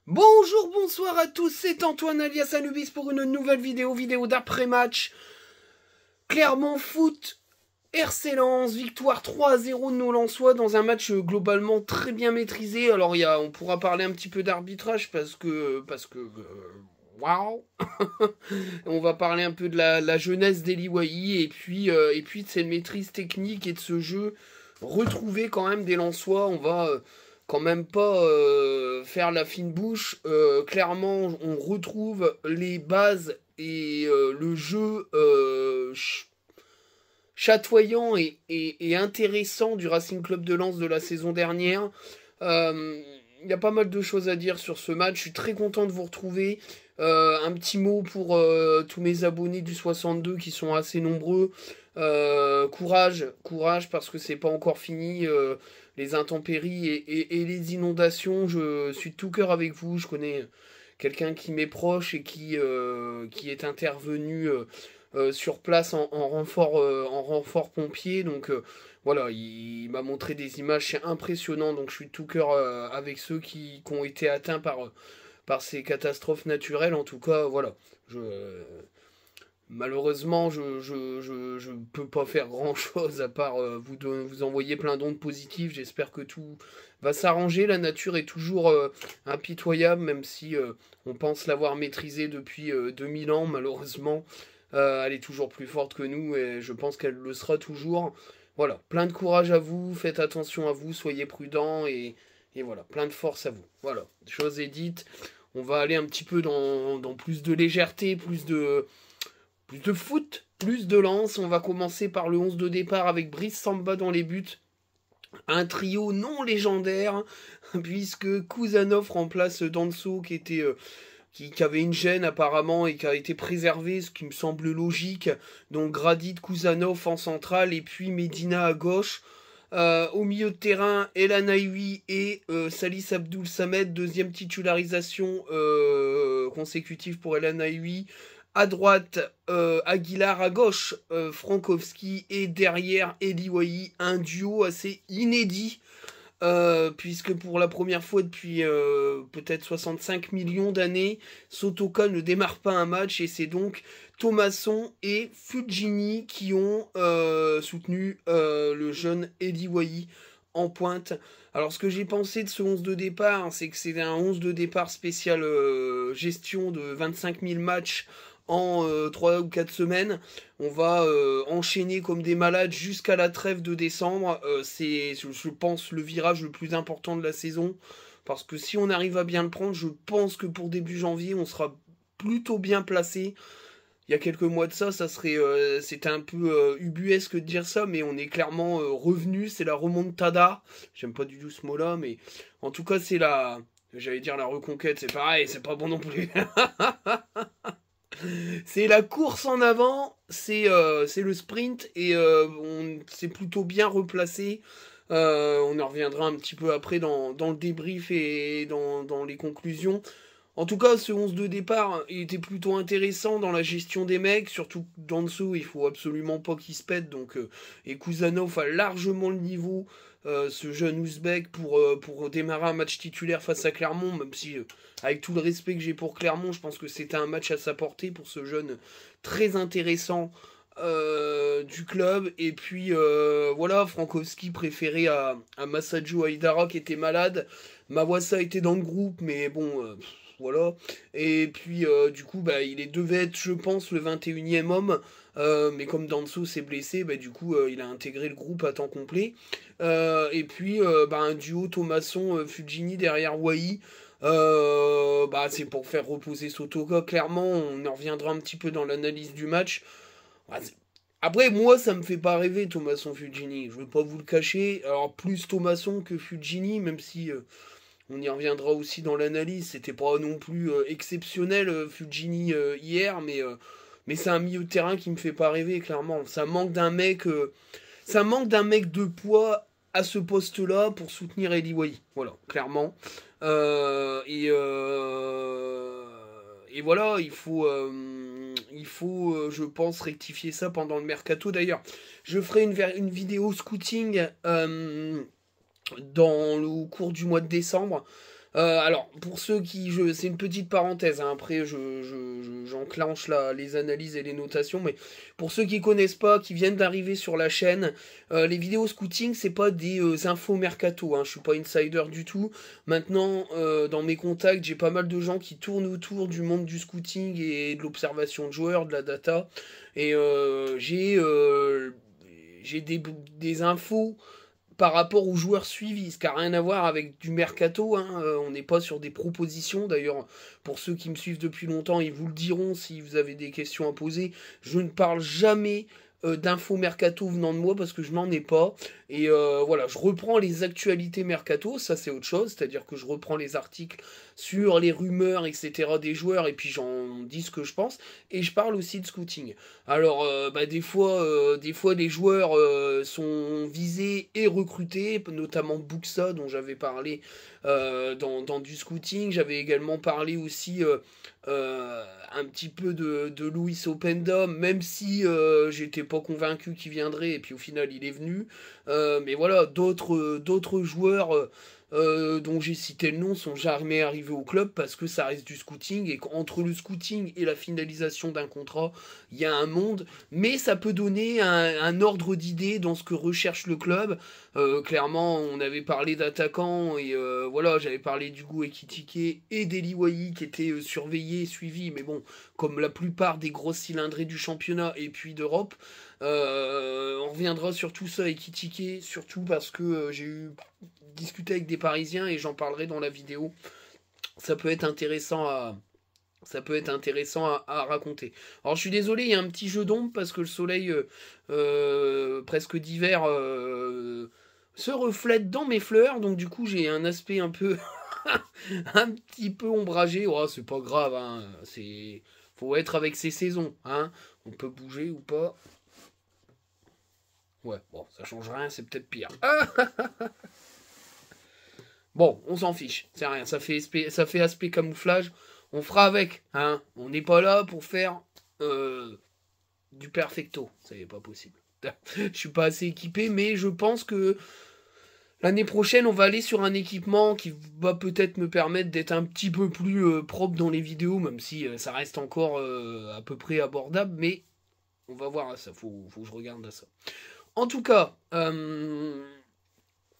Bonjour, bonsoir à tous, c'est Antoine alias Anubis pour une nouvelle vidéo d'après-match. Clermont Foot, RC Lens, victoire 3-0 de nos Lensois dans un match globalement très bien maîtrisé. Alors on pourra parler un petit peu d'arbitrage parce que waouh. On va parler un peu de la jeunesse d'Eli Wahi et puis de cette maîtrise technique et de ce jeu retrouvé quand même des Lensois. On va quand même pas faire la fine bouche. Clairement, on retrouve les bases et le jeu chatoyant et intéressant du Racing Club de Lens de la saison dernière. Il y a pas mal de choses à dire sur ce match. Je suis très content de vous retrouver. Un petit mot pour tous mes abonnés du 62 qui sont assez nombreux. Courage parce que c'est pas encore fini. Les intempéries et les inondations, je suis de tout cœur avec vous. Je connais quelqu'un qui m'est proche et qui est intervenu sur place en renfort pompier. Donc voilà, il m'a montré des images, c'est impressionnant. Donc je suis de tout cœur avec ceux qui ont été atteints par ces catastrophes naturelles. En tout cas, voilà. Malheureusement, je peux pas faire grand chose à part vous envoyer plein d'ondes positives. J'espère que tout va s'arranger. La nature est toujours impitoyable, même si on pense l'avoir maîtrisée depuis 2000 ans. Malheureusement, elle est toujours plus forte que nous et je pense qu'elle le sera toujours. Voilà, plein de courage à vous, faites attention à vous, soyez prudents et voilà, plein de force à vous. Voilà, chose est dite. On va aller un petit peu dans plus de légèreté, plus de foot, plus de lance. On va commencer par le 11 de départ avec Brice Samba dans les buts. Un trio non légendaire, puisque Kouzanov remplace Danso qui avait une gêne apparemment et qui a été préservé, ce qui me semble logique. Donc Gradit, Kouzanov en centrale et puis Medina à gauche. Au milieu de terrain, El Aïoui et Salis Abdoul Samed, deuxième titularisation consécutive pour El Aïoui. À droite, Aguilar, à gauche, Frankowski, et derrière, Eli Wahi, un duo assez inédit, puisque pour la première fois depuis peut-être 65 millions d'années, Sotoka ne démarre pas un match, et c'est donc Thomasson et Fujini qui ont soutenu le jeune Eli Wahi en pointe. Alors ce que j'ai pensé de ce 11 de départ, c'est que c'est un 11 de départ spécial gestion de 25 000 matchs en 3 ou 4 semaines. On va enchaîner comme des malades jusqu'à la trêve de décembre. C'est, je pense, le virage le plus important de la saison. Parce que si on arrive à bien le prendre, je pense que pour début janvier, on sera plutôt bien placé. Il y a quelques mois de ça, c'était un peu ubuesque de dire ça, mais on est clairement revenu. C'est la remontada. J'aime pas du tout ce mot-là, mais en tout cas, j'allais dire la reconquête, c'est pareil, c'est pas bon non plus. C'est la course en avant, c'est le sprint et on s'est plutôt bien replacé. On en reviendra un petit peu après dans le débrief et dans les conclusions. En tout cas, ce 11 de départ, il était plutôt intéressant dans la gestion des mecs, surtout que Danso, il faut absolument pas qu'il se pète. Donc, et Kouzanov a largement le niveau, ce jeune Ouzbek, pour démarrer un match titulaire face à Clermont, même si, avec tout le respect que j'ai pour Clermont, je pense que c'était un match à sa portée pour ce jeune très intéressant du club. Et puis, voilà, Frankowski préféré à Massadio Haidara qui était malade. Mawassa était dans le groupe, mais bon... voilà. Et puis, du coup, il devait être, je pense, le 21e homme. Mais comme Danso s'est blessé, du coup, il a intégré le groupe à temps complet. Et puis, un duo Thomasson-Fujini derrière Wahi. C'est pour faire reposer Sotoka. Clairement, on en reviendra un petit peu dans l'analyse du match. Après, moi, ça me fait pas rêver, Thomasson-Fujini. Je vais pas vous le cacher. Alors, plus Thomasson que Fujini, même si... on y reviendra aussi dans l'analyse. C'était pas non plus exceptionnel Fujini hier, mais c'est un milieu de terrain qui me fait pas rêver clairement. Ça manque d'un mec de poids à ce poste-là pour soutenir Eli Wahi. Voilà, clairement. Et voilà, je pense, rectifier ça pendant le mercato. D'ailleurs, je ferai une vidéo scouting dans le cours du mois de décembre. Alors, pour ceux qui... c'est une petite parenthèse, hein, après j'enclenche les analyses et les notations, mais pour ceux qui connaissent pas, qui viennent d'arriver sur la chaîne, les vidéos scouting, c'est pas des infos mercato, hein, je suis pas insider du tout. Maintenant, dans mes contacts, j'ai pas mal de gens qui tournent autour du monde du scouting et de l'observation de joueurs, de la data, et j'ai des infos par rapport aux joueurs suivis, ce qui n'a rien à voir avec du mercato, hein. On n'est pas sur des propositions, d'ailleurs pour ceux qui me suivent depuis longtemps, ils vous le diront si vous avez des questions à poser, je ne parle jamais d'infos mercato venant de moi parce que je n'en ai pas, et voilà, je reprends les actualités mercato, ça c'est autre chose, c'est-à-dire que je reprends les articles sur les rumeurs, etc. des joueurs, et puis j'en dis ce que je pense, et je parle aussi de scouting. Alors, des fois les joueurs sont visés et recrutés, notamment Buxa dont j'avais parlé dans du scouting. J'avais également parlé aussi un petit peu de Luis Openda, même si j'étais pas convaincu qu'il viendrait, et puis au final il est venu. Mais voilà, d'autres joueurs dont j'ai cité le nom sont jamais arrivés au club parce que ça reste du scouting et qu'entre le scouting et la finalisation d'un contrat, il y a un monde, mais ça peut donner un ordre d'idée dans ce que recherche le club. Clairement, on avait parlé d'attaquants et voilà, j'avais parlé d'Hugo Ekitike et d'Eliwayi qui étaient surveillés, suivis, mais bon, comme la plupart des grosses cylindrées du championnat et puis d'Europe. On reviendra sur tout ça, Ekitike, surtout parce que j'ai discuté avec des Parisiens et j'en parlerai dans la vidéo. Ça peut être intéressant à raconter. Alors je suis désolé, il y a un petit jeu d'ombre parce que le soleil presque d'hiver se reflète dans mes fleurs, donc du coup j'ai un aspect un peu un petit peu ombragé. Oh, c'est pas grave, hein. Faut être avec ses saisons, hein. On peut bouger ou pas. Ouais, bon, ça change rien, c'est peut-être pire. Bon, on s'en fiche, c'est rien, ça fait aspect camouflage, on fera avec, hein. On n'est pas là pour faire du perfecto, c'est pas possible. Je suis pas assez équipé, mais je pense que l'année prochaine, on va aller sur un équipement qui va peut-être me permettre d'être un petit peu plus propre dans les vidéos, même si ça reste encore à peu près abordable, mais on va voir à ça, faut que je regarde à ça. En tout cas,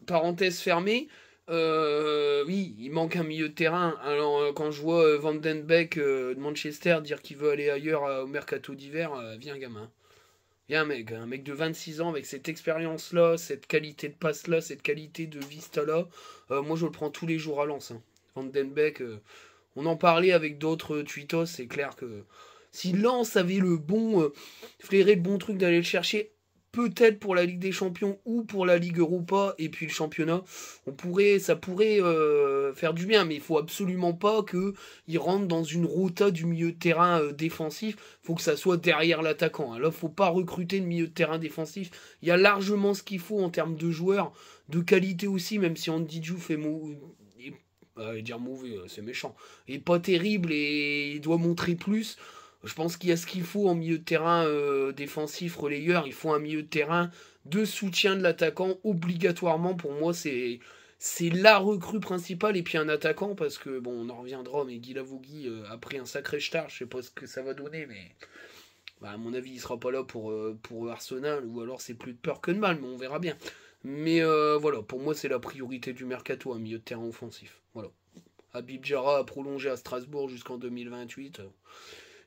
parenthèse fermée, oui, il manque un milieu de terrain. Alors, quand je vois Van den Beek de Manchester dire qu'il veut aller ailleurs au mercato d'hiver, viens gamin. Viens mec, un mec de 26 ans avec cette expérience-là, cette qualité de passe-là, cette qualité de vista-là, moi je le prends tous les jours à Lens, hein. Van den Beek, on en parlait avec d'autres tweetos, c'est clair que si Lens avait flairé le bon truc d'aller le chercher, peut-être pour la Ligue des Champions ou pour la Ligue Europa et puis le championnat, ça pourrait faire du bien, mais il faut absolument pas qu'il rentre dans une rota du milieu de terrain défensif. Faut que ça soit derrière l'attaquant, hein. Là, faut pas recruter de milieu de terrain défensif. Il y a largement ce qu'il faut en termes de joueurs, de qualité aussi, même si Andy Diouf est dire mauvais, c'est méchant, et pas terrible et il doit montrer plus. Je pense qu'il y a ce qu'il faut en milieu de terrain défensif, relayeur. Il faut un milieu de terrain de soutien de l'attaquant, obligatoirement. Pour moi, c'est la recrue principale. Et puis un attaquant, parce que, bon, on en reviendra, mais Guy Lavogui a pris un sacré star. Je sais pas ce que ça va donner, mais à mon avis, il sera pas là pour Arsenal. Ou alors c'est plus de peur que de mal, mais on verra bien. Mais voilà, pour moi, c'est la priorité du mercato, un milieu de terrain offensif. Voilà. Habib Diarra a prolongé à Strasbourg jusqu'en 2028.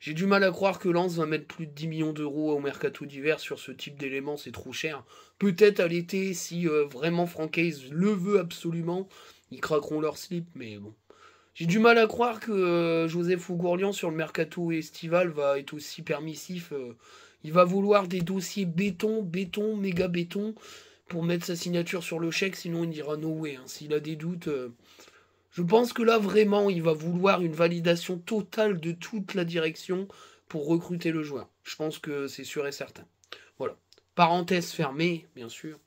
J'ai du mal à croire que Lens va mettre plus de 10 millions d'euros au mercato d'hiver sur ce type d'éléments, c'est trop cher. Peut-être à l'été, si vraiment Francaise le veut absolument, ils craqueront leur slip, mais bon. J'ai du mal à croire que Joseph Ougourlian sur le mercato estival va être aussi permissif. Il va vouloir des dossiers béton, méga béton, pour mettre sa signature sur le chèque, sinon il dira no way, hein. S'il a des doutes... Je pense que là, vraiment, il va vouloir une validation totale de toute la direction pour recruter le joueur. Je pense que c'est sûr et certain. Voilà. Parenthèse fermée, bien sûr.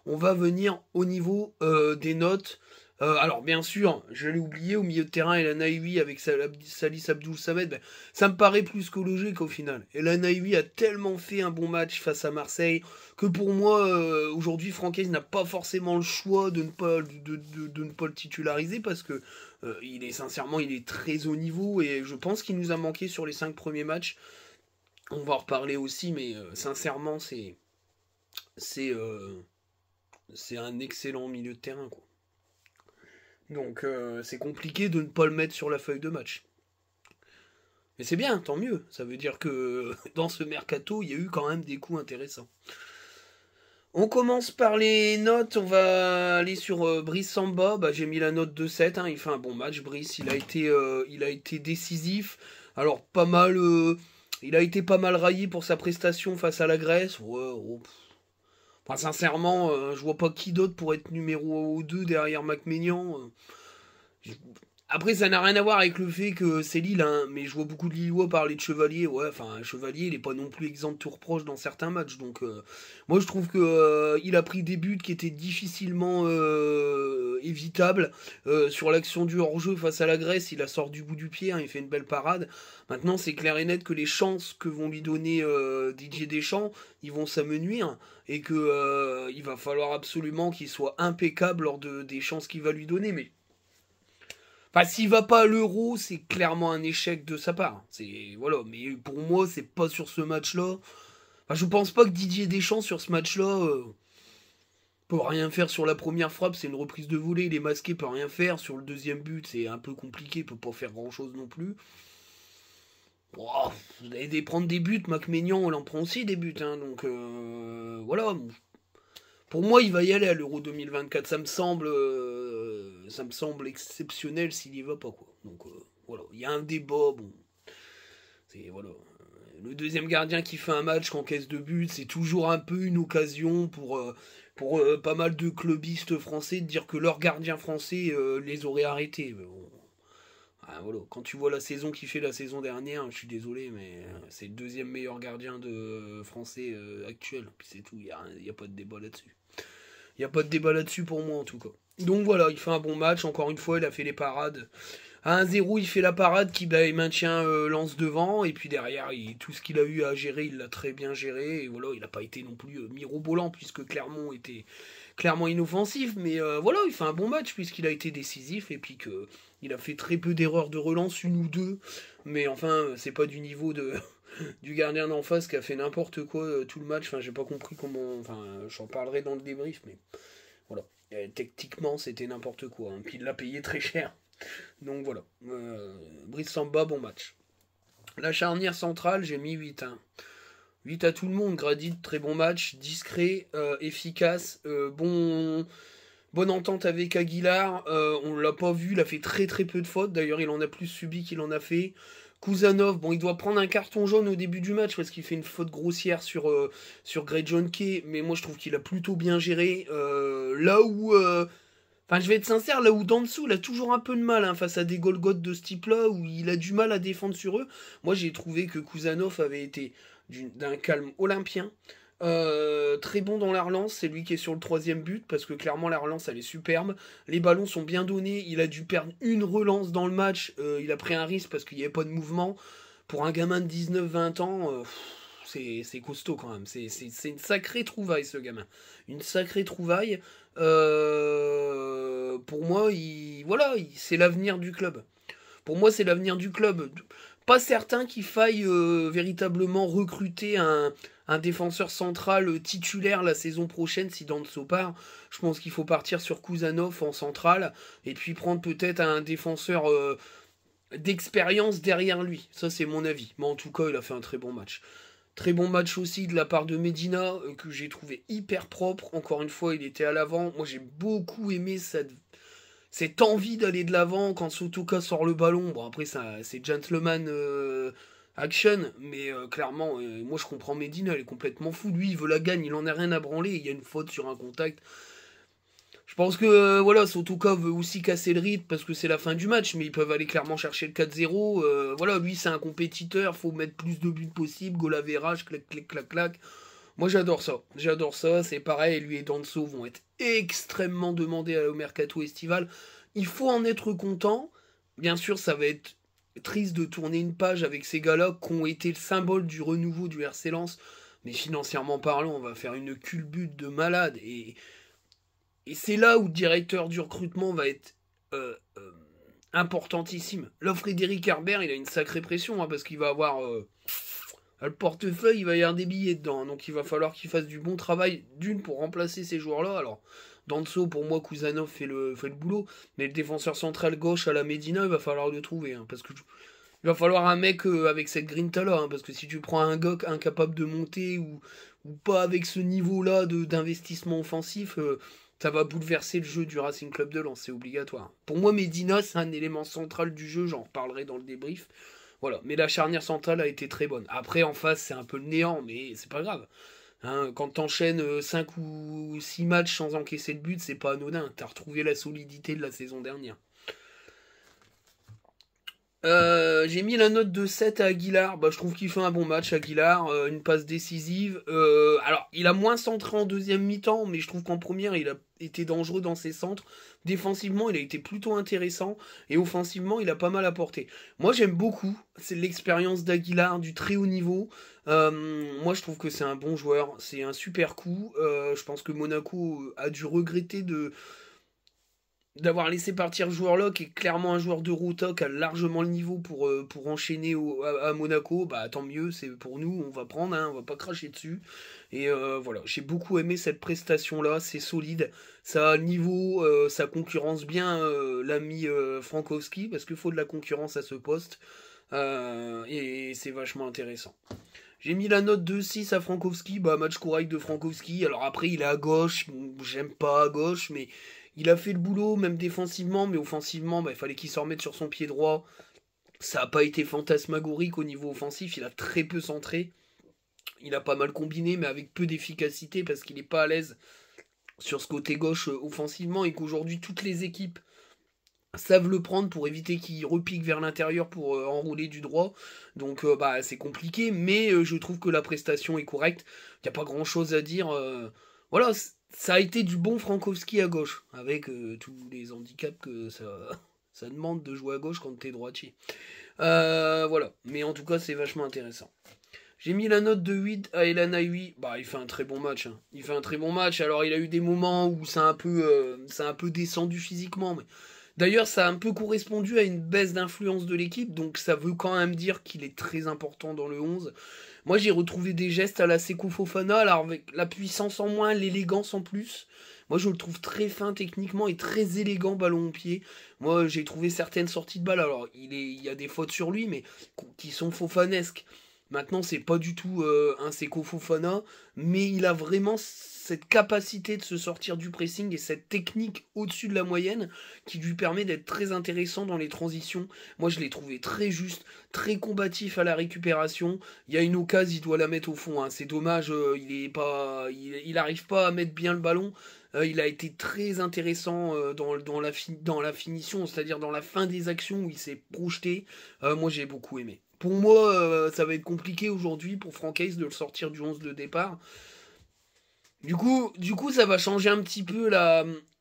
On va venir au niveau des notes. Alors bien sûr, je l'ai oublié, au milieu de terrain, El Naïwi avec Salis Abdoul Samed, ben, ça me paraît plus que logique au final. El Naïwi a tellement fait un bon match face à Marseille que pour moi, aujourd'hui, Francaise n'a pas forcément le choix de ne pas le titulariser parce que sincèrement, il est très haut niveau et je pense qu'il nous a manqué sur les 5 premiers matchs. On va en reparler aussi, mais sincèrement, c'est euh, c'est un excellent milieu de terrain, quoi. Donc c'est compliqué de ne pas le mettre sur la feuille de match. Mais c'est bien, tant mieux. Ça veut dire que dans ce mercato, il y a eu quand même des coups intéressants. On commence par les notes, on va aller sur Brice Samba. Bah, j'ai mis la note de 7, hein. Il fait un bon match, Brice. Il a été décisif. Alors pas mal, il a été pas mal raillé pour sa prestation face à la Grèce. Ouais, oh, enfin, sincèrement, je vois pas qui d'autre pour être numéro 2 derrière Mac-Ménian. Après, ça n'a rien à voir avec le fait que c'est Lille, hein, mais je vois beaucoup de Lillois parler de Chevalier. Ouais, enfin, Chevalier, il est pas non plus exempt de tout reproche dans certains matchs. Donc, moi, je trouve que il a pris des buts qui étaient difficilement évitables. Sur l'action du hors-jeu face à la Grèce, il a sorti du bout du pied, hein, il fait une belle parade. Maintenant, c'est clair et net que les chances que vont lui donner Didier Deschamps, ils vont s'amenuire et que il va falloir absolument qu'il soit impeccable lors des chances qu'il va lui donner. Mais enfin, s'il va pas à l'Euro, c'est clairement un échec de sa part. C'est voilà, mais pour moi, c'est pas sur ce match-là. Enfin, je pense pas que Didier Deschamps sur ce match-là peut rien faire sur la première frappe. C'est une reprise de volée, il est masqué, peut rien faire. Sur le deuxième but, c'est un peu compliqué, il peut pas faire grand-chose non plus. Oh, vous allez prendre des buts, Mac-Ménian, on en prend aussi des buts, hein, donc voilà. Pour moi, il va y aller à l'Euro 2024. Ça me semble exceptionnel s'il y va pas, quoi. Donc voilà, il y a un débat. Bon, c'est voilà. Le deuxième gardien qui fait un match qu'encaisse deux buts, c'est toujours un peu une occasion pour pas mal de clubistes français de dire que leur gardien français les aurait arrêtés. Mais bon, ah, voilà. Quand tu vois la saison qu'il fait la saison dernière, je suis désolé, mais c'est le deuxième meilleur gardien de français actuel. Puis c'est tout, y a pas de débat là-dessus. Il n'y a pas de débat là-dessus pour moi en tout cas. Donc voilà, il fait un bon match. Encore une fois, il a fait les parades. À 1-0, il fait la parade qui bah, il maintient Lance devant. Et puis derrière, tout ce qu'il a eu à gérer, il l'a très bien géré. Et voilà, il n'a pas été non plus mirobolant puisque Clermont était clairement inoffensif. Mais voilà, il fait un bon match puisqu'il a été décisif. Et puis que il a fait très peu d'erreurs de relance, une ou deux. Mais enfin, c'est pas du niveau du gardien d'en face qui a fait n'importe quoi tout le match. Enfin, j'ai pas compris comment. Enfin, j'en parlerai dans le débrief, mais voilà. Techniquement, c'était n'importe quoi, hein. Puis il l'a payé très cher. Donc voilà. Brice Samba, bon match. La charnière centrale, j'ai mis 8, hein. 8 à tout le monde. Gradit, très bon match. Discret, efficace. Bonne entente avec Aguilar. On l'a pas vu, il a fait très très peu de fautes. D'ailleurs, il en a plus subi qu'il en a fait. Kuzanov, bon, il doit prendre un carton jaune au début du match parce qu'il fait une faute grossière sur Grey John Kay, mais moi je trouve qu'il a plutôt bien géré. Là où. Enfin, je vais être sincère, là où Danso, il a toujours un peu de mal hein, face à des Golgoth de ce type-là, où il a du mal à défendre sur eux. Moi j'ai trouvé que Kuzanov avait été d'un calme olympien. Très bon dans la relance, c'est lui qui est sur le troisième but parce que clairement la relance elle est superbe. Les ballons sont bien donnés, il a dû perdre une relance dans le match, il a pris un risque parce qu'il n'y avait pas de mouvement. Pour un gamin de 19-20 ans, c'est costaud quand même. C'est une sacrée trouvaille ce gamin. Une sacrée trouvaille. Pour moi, voilà, c'est l'avenir du club. Pour moi, c'est l'avenir du club. Pas certain qu'il faille véritablement recruter un défenseur central titulaire la saison prochaine si Danso part. Je pense qu'il faut partir sur Kuzanov en centrale et puis prendre peut-être un défenseur d'expérience derrière lui. Ça, c'est mon avis. Mais en tout cas, il a fait un très bon match. Très bon match aussi de la part de Medina, que j'ai trouvé hyper propre. Encore une fois, il était à l'avant. Moi, j'ai beaucoup aimé cette envie d'aller de l'avant quand Sotoka sort le ballon. Bon, après, c'est gentleman action, mais clairement, moi je comprends Medina, il est complètement fou. Lui, il veut la gagne, il en a rien à branler. Il y a une faute sur un contact. Je pense que voilà, Sotoka veut aussi casser le rythme parce que c'est la fin du match, mais ils peuvent aller clairement chercher le 4-0. Voilà, lui, c'est un compétiteur, faut mettre plus de buts possible, goal average, clac, clac, clac, clac. Moi j'adore ça, c'est pareil, lui et Danso vont être extrêmement demandés au mercato estival. Il faut en être content. Bien sûr, ça va être triste de tourner une page avec ces gars-là qui ont été le symbole du renouveau du RC Lens. Mais financièrement parlant, on va faire une culbute de malade. Et c'est là où le directeur du recrutement va être importantissime. Là, Frédéric Herbert, il a une sacrée pression, hein, parce qu'il va avoir le portefeuille, il va y avoir des billets dedans. Donc il va falloir qu'il fasse du bon travail, d'une, pour remplacer ces joueurs-là. Alors, Danso, pour moi, Kuzanov fait le boulot. Mais le défenseur central gauche à la Médina, il va falloir le trouver. Hein, parce que il va falloir un mec avec cette grinta-là. Hein, parce que si tu prends un gars incapable de monter ou pas avec ce niveau-là d'investissement offensif, ça va bouleverser le jeu du Racing Club de Lens. C'est obligatoire. Pour moi, Medina, c'est un élément central du jeu. J'en reparlerai dans le débrief. Voilà, mais la charnière centrale a été très bonne. Après, en face, c'est un peu le néant, mais c'est pas grave. Hein, quand t'enchaînes 5 ou 6 matchs sans encaisser de but, c'est pas anodin. T'as retrouvé la solidité de la saison dernière. J'ai mis la note de 7 à Aguilar. Bah, je trouve qu'il fait un bon match, Aguilar. Une passe décisive. Alors, il a moins centré en deuxième mi-temps, mais je trouve qu'en première, il a été dangereux dans ses centres. Défensivement, il a été plutôt intéressant. Et offensivement, il a pas mal apporté. Moi, j'aime beaucoup. C'est l'expérience d'Aguilar, du très haut niveau. Moi, je trouve que c'est un bon joueur. C'est un super coup. Je pense que Monaco a dû regretter d'avoir laissé partir le joueur-là, qui est clairement un joueur d'Euro, qui a largement le niveau pour enchaîner à Monaco. Bah tant mieux, c'est pour nous, on va prendre, hein, on va pas cracher dessus. Et voilà, j'ai beaucoup aimé cette prestation-là, c'est solide, ça a le niveau, ça concurrence bien l'ami Frankowski, parce qu'il faut de la concurrence à ce poste, et c'est vachement intéressant. J'ai mis la note de 6 à Frankowski, bah match correct de Frankowski. Alors après, il est à gauche, j'aime pas à gauche, mais il a fait le boulot, même défensivement, mais offensivement, bah, il fallait qu'il s'en remette sur son pied droit. Ça n'a pas été fantasmagorique au niveau offensif, il a très peu centré. Il a pas mal combiné, mais avec peu d'efficacité, parce qu'il n'est pas à l'aise sur ce côté gauche offensivement, et qu'aujourd'hui, toutes les équipes savent le prendre pour éviter qu'il repique vers l'intérieur pour enrouler du droit. Donc bah c'est compliqué, mais je trouve que la prestation est correcte. Il n'y a pas grand chose à dire. Voilà, ça a été du bon Frankowski à gauche, avec tous les handicaps que ça demande de jouer à gauche quand t'es droitier. Voilà, mais en tout cas c'est vachement intéressant. J'ai mis la note de 8 à El Anaoui. Bah, il fait un très bon match. Hein. Il fait un très bon match. Alors, il a eu des moments où ça a un peu descendu physiquement. Mais d'ailleurs, ça a un peu correspondu à une baisse d'influence de l'équipe. Donc, ça veut quand même dire qu'il est très important dans le 11. Moi, j'ai retrouvé des gestes à la Seko Fofana. Alors, avec la puissance en moins, l'élégance en plus. Moi, je le trouve très fin techniquement et très élégant ballon au pied. Moi, j'ai trouvé certaines sorties de balle. Alors, il y a des fautes sur lui, mais qui sont fofanesques. Maintenant, c'est pas du tout un Seko Fofana, mais il a vraiment cette capacité de se sortir du pressing et cette technique au-dessus de la moyenne qui lui permet d'être très intéressant dans les transitions. Moi, je l'ai trouvé très juste, très combatif à la récupération. Il y a une occasion, il doit la mettre au fond. Hein. C'est dommage, il arrive pas à mettre bien le ballon. Il a été très intéressant dans la finition, c'est-à-dire dans la fin des actions où il s'est projeté. Moi, j'ai beaucoup aimé. Pour moi, ça va être compliqué aujourd'hui pour Francaise de le sortir du 11 de départ. Du coup, ça va changer un petit peu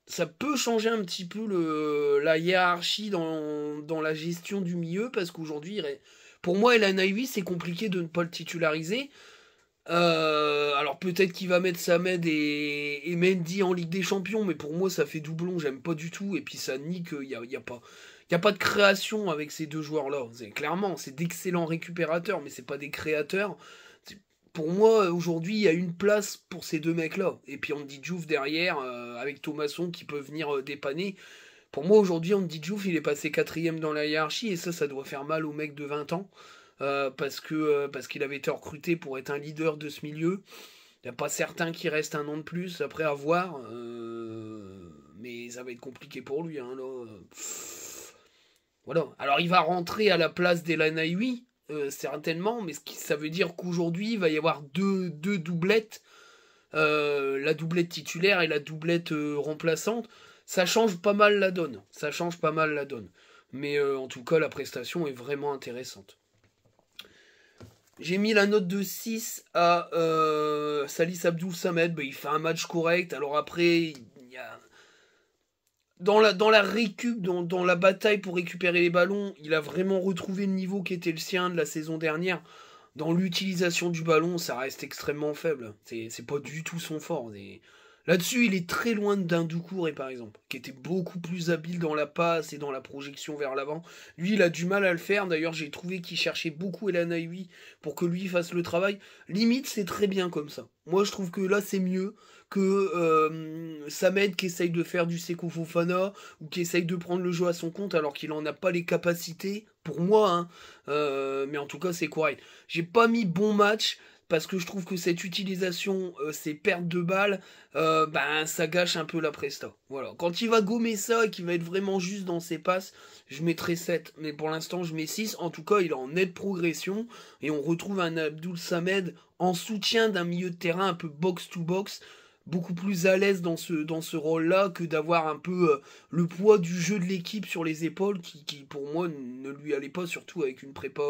ça peut changer un petit peu la hiérarchie dans la gestion du milieu, parce qu'aujourd'hui, pour moi, El Anaoui, c'est compliqué de ne pas le titulariser. Alors peut-être qu'il va mettre Samed et Mendy en Ligue des Champions, mais pour moi, ça fait doublon, j'aime pas du tout, et puis ça nie qu'il y a pas... Il n'y a pas de création avec ces deux joueurs-là. Clairement, c'est d'excellents récupérateurs, mais c'est pas des créateurs. Pour moi, aujourd'hui, il y a une place pour ces deux mecs-là. Et puis Andy Diouf derrière, avec Thomasson qui peut venir dépanner. Pour moi, aujourd'hui, Andy Diouf, il est passé quatrième dans la hiérarchie, et ça doit faire mal aux mecs de 20 ans. Parce qu'il avait été recruté pour être un leader de ce milieu. Il n'y a pas certains qui restent un an de plus, après avoir. Mais ça va être compliqué pour lui, hein, là. Voilà. Alors il va rentrer à la place d'El Anaoui, certainement, mais ça veut dire qu'aujourd'hui il va y avoir deux doublettes, la doublette titulaire et la doublette remplaçante. Ça change pas mal la donne. Mais en tout cas la prestation est vraiment intéressante. J'ai mis la note de 6 à Salis Abdul Samed. Bah, il fait un match correct. Alors après, il y a... Dans la récup, dans la bataille pour récupérer les ballons, il a vraiment retrouvé le niveau qui était le sien de la saison dernière. Dans l'utilisation du ballon, ça reste extrêmement faible. C'est pas du tout son fort. Là-dessus, il est très loin d'un Doucouré, par exemple, qui était beaucoup plus habile dans la passe et dans la projection vers l'avant. Lui, il a du mal à le faire. D'ailleurs, j'ai trouvé qu'il cherchait beaucoup El Naïwi pour que lui fasse le travail. Limite, c'est très bien comme ça. Moi, je trouve que là, c'est mieux que Samed qui essaye de faire du Seko Fofana ou qui essaye de prendre le jeu à son compte alors qu'il en a pas les capacités. Pour moi, hein. Mais en tout cas, c'est correct. J'ai pas mis bon match parce que je trouve que cette utilisation, ces pertes de balles, ben ça gâche un peu la presta. Voilà. Quand il va gommer ça et qu'il va être vraiment juste dans ses passes, je mettrai 7. Mais pour l'instant, je mets 6. En tout cas, il est en nette progression. Et on retrouve un Abdul Samed en soutien d'un milieu de terrain un peu box-to-box. Beaucoup plus à l'aise dans ce rôle-là que d'avoir un peu le poids du jeu de l'équipe sur les épaules qui, pour moi, ne lui allait pas, surtout avec une prépa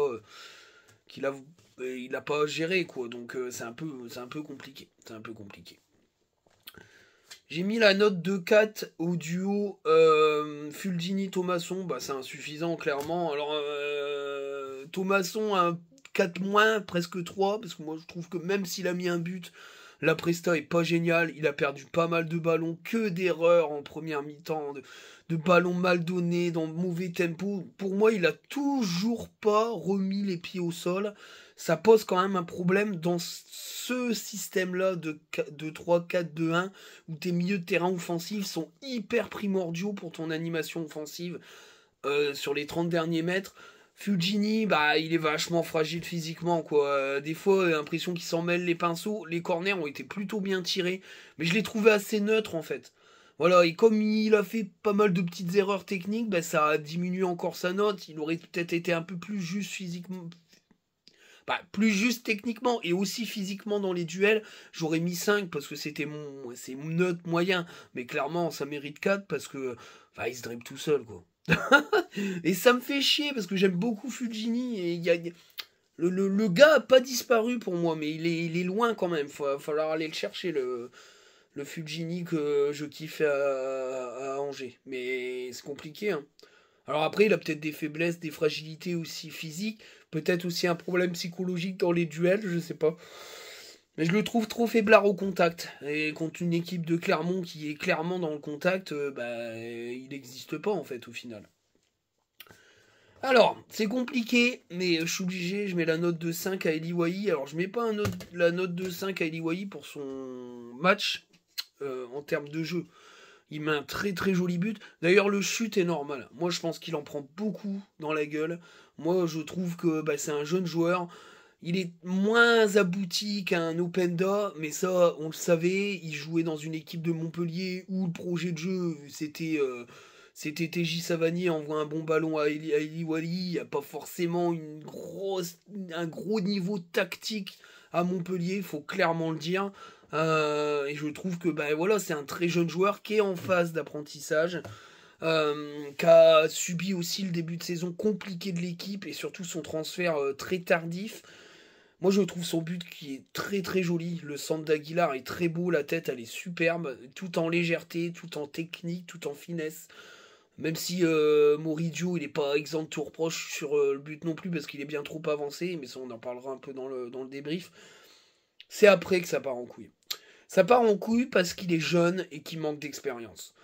qu'il a il n'a pas géré quoi, donc c'est un peu compliqué. C'est un peu compliqué. J'ai mis la note de 4 au duo Fulgini-Thomasson, bah c'est insuffisant clairement. Alors Thomasson a un 4 moins, presque 3, parce que moi je trouve que même s'il a mis un but, la presta est pas géniale, il a perdu pas mal de ballons, que d'erreurs en première mi-temps, de ballons mal donnés, dans mauvais tempo. Pour moi, il a toujours pas remis les pieds au sol. Ça pose quand même un problème dans ce système-là de 3-4-2-1 où tes milieux de terrain offensifs sont hyper primordiaux pour ton animation offensive sur les 30 derniers mètres. Fulgini, bah, il est vachement fragile physiquement, quoi. Des fois, l'impression qu'il s'en mêle les pinceaux. Les corners ont été plutôt bien tirés, mais je l'ai trouvé assez neutre, en fait. Voilà, et comme il a fait pas mal de petites erreurs techniques, bah, ça a diminué encore sa note. Il aurait peut-être été un peu plus juste physiquement. Bah, plus juste techniquement et aussi physiquement dans les duels. J'aurais mis 5 parce que c'est mon note moyen. Mais clairement, ça mérite 4 parce que, enfin, il se dribble tout seul, quoi. Et ça me fait chier parce que j'aime beaucoup Fulgini et le gars a pas disparu pour moi, mais il est loin quand même. Va falloir aller le chercher, le Fulgini que je kiffe à Angers. Mais c'est compliqué, hein. Alors après, il a peut-être des faiblesses, des fragilités aussi physiques, peut-être aussi un problème psychologique dans les duels, je sais pas. Mais je le trouve trop faiblard au contact. Et contre une équipe de Clermont qui est clairement dans le contact, bah, il n'existe pas en fait au final. Alors, c'est compliqué, mais je suis obligé, je mets la note de 5 à Eliwahi. Alors, je mets pas la note de 5 à Eliwahi pour son match en termes de jeu. Il met un très très joli but. D'ailleurs, le chute est normal. Moi, je pense qu'il en prend beaucoup dans la gueule. Moi, je trouve que bah, c'est un jeune joueur. Il est moins abouti qu'un Openda, mais ça, on le savait. Il jouait dans une équipe de Montpellier où le projet de jeu, c'était TJ Savanier envoie un bon ballon à Eli Wally. Il n'y a pas forcément un gros niveau tactique à Montpellier, il faut clairement le dire. Et je trouve que bah, voilà, c'est un très jeune joueur qui est en phase d'apprentissage, qui a subi aussi le début de saison compliqué de l'équipe et surtout son transfert très tardif. Moi, je trouve son but qui est très très joli. Le centre d'Aguilar est très beau, la tête elle est superbe, tout en légèreté, tout en technique, tout en finesse. Même si Moridio, il n'est pas exempt de tout reproche sur le but non plus parce qu'il est bien trop avancé, mais ça on en parlera un peu dans le débrief. C'est après que ça part en couille. Ça part en couille parce qu'il est jeune et qu'il manque d'expérience.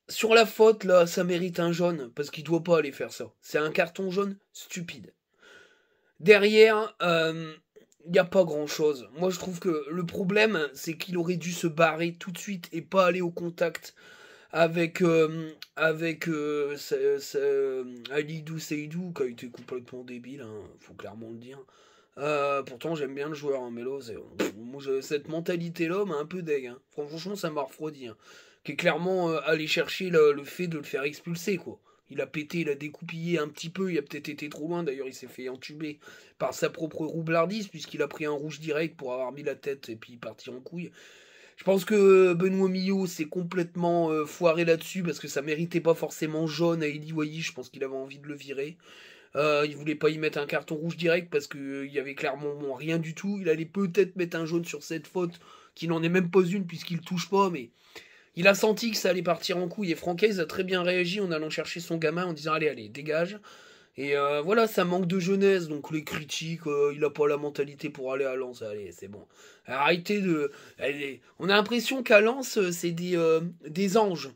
Sur la faute, là, ça mérite un jaune, parce qu'il doit pas aller faire ça. C'est un carton jaune stupide. Derrière, il n'y a pas grand-chose. Moi, je trouve que le problème, c'est qu'il aurait dû se barrer tout de suite et pas aller au contact avec Alidou Seydou, qui a été complètement débile, hein, faut clairement le dire. Pourtant, j'aime bien le joueur, hein, mais là, cette mentalité-là m'a un peu deg. Hein. Franchement, ça m'a refroidi. Hein. Qui est clairement allé chercher le fait de le faire expulser, quoi. Il a pété, il a découpillé un petit peu, il a peut-être été trop loin. D'ailleurs, il s'est fait entuber par sa propre roublardise, puisqu'il a pris un rouge direct pour avoir mis la tête et puis partir en couille. Je pense que Benoît Millot s'est complètement foiré là-dessus, parce que ça méritait pas forcément jaune à Eli Wahi. Je pense qu'il avait envie de le virer. Il voulait pas y mettre un carton rouge direct parce qu'il y avait clairement rien du tout. Il allait peut-être mettre un jaune sur cette faute, qui n'en est même pas une puisqu'il touche pas, mais il a senti que ça allait partir en couille. Et Francaise a très bien réagi en allant chercher son gamin en disant allez, dégage. Et voilà, ça manque de jeunesse, donc les critiques, il a pas la mentalité pour aller à Lens, allez, c'est bon. Arrêtez de... Allez, on a l'impression qu'à Lens, c'est des anges.